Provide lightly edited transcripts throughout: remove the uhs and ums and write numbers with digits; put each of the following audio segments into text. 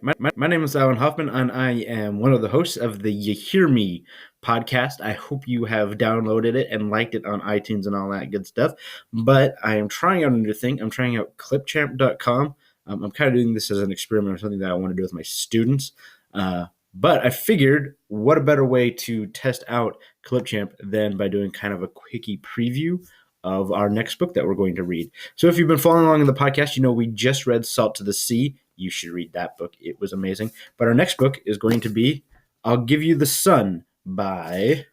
My name is Alan Hoffman, and I am one of the hosts of the You Hear Me podcast. I hope you have downloaded it and liked it on iTunes and all that good stuff. But I am trying out a new thing. I'm trying out Clipchamp.com. I'm kind of doing this as an experiment or something that I want to do with my students. But I figured, what a better way to test out Clipchamp than by doing kind of a quickie preview of our next book that we're going to read. So if you've been following along in the podcast, you know we just read Salt to the Sea. You should read that book. It was amazing. But our next book is going to be I'll Give You the Sun by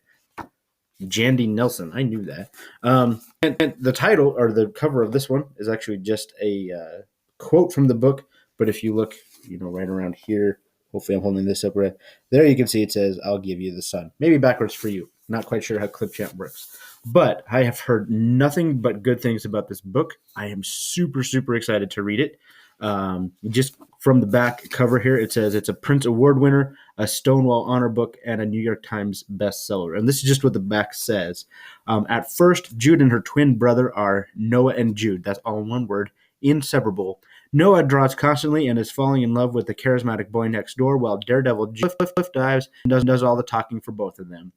Jandy Nelson. I knew that. And the title or the cover of this one is actually just a quote from the book. But if you look, right around here, hopefully I'm holding this up right there, you can see it says, I'll give you the sun. Maybe backwards for you. Not quite sure how Clipchamp works. But I have heard nothing but good things about this book. I am super, super excited to read it. Just from the back cover here, it says it's a Prince Award winner, a Stonewall Honor Book, and a New York Times bestseller. And this is just what the back says. At first, Jude and her twin brother are Noah and Jude. That's all in one word, inseparable. Noah draws constantly and is falling in love with the charismatic boy next door, while Daredevil Jude cliff dives and does all the talking for both of them.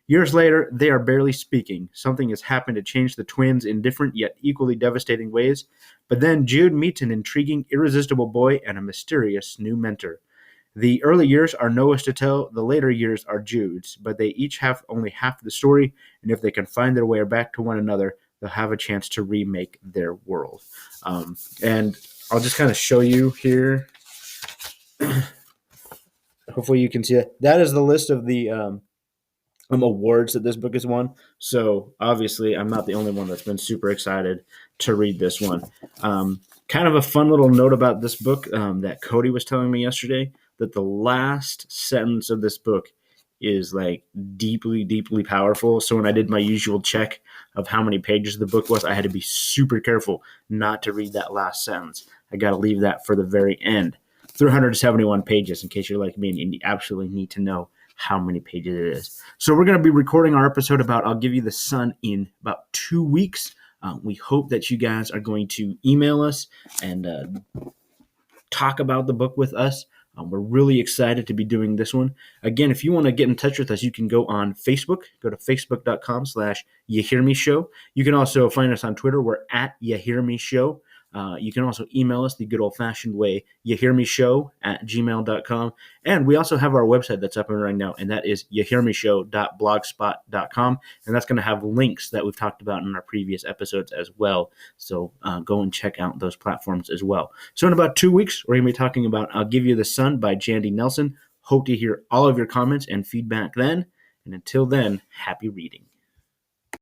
Years later, they are barely speaking. Something has happened to change the twins in different yet equally devastating ways. But then Jude meets an intriguing, irresistible boy and a mysterious new mentor. The early years are Noah's to tell, the later years are Jude's, but they each have only half the story, and if they can find their way back to one another, they'll have a chance to remake their world. And I'll just kind of show you here. Hopefully you can see it. That is the list of the awards that this book has won. So obviously I'm not the only one that's been super excited to read this one. Kind of a fun little note about this book that Cody was telling me yesterday, that the last sentence of this book is like deeply, deeply powerful. So when I did my usual check of how many pages the book was, I had to be super careful not to read that last sentence. I got to leave that for the very end. 371 pages, in case you're like me and you absolutely need to know how many pages it is. So we're going to be recording our episode about I'll Give You the Sun in about 2 weeks. We hope that you guys are going to email us and talk about the book with us. We're really excited to be doing this one. Again, if you want to get in touch with us, you can go on Facebook. Go to facebook.com/YouHearMeShow. You can also find us on Twitter. We're at YouHearMeShow. You can also email us the good old-fashioned way, youhearmeshow@gmail.com. And we also have our website that's up and running now, and that is youhearmeshow.blogspot.com. And that's going to have links that we've talked about in our previous episodes as well. So go and check out those platforms as well. So in about 2 weeks, we're going to be talking about I'll Give You the Sun by Jandy Nelson. Hope to hear all of your comments and feedback then. And until then, happy reading.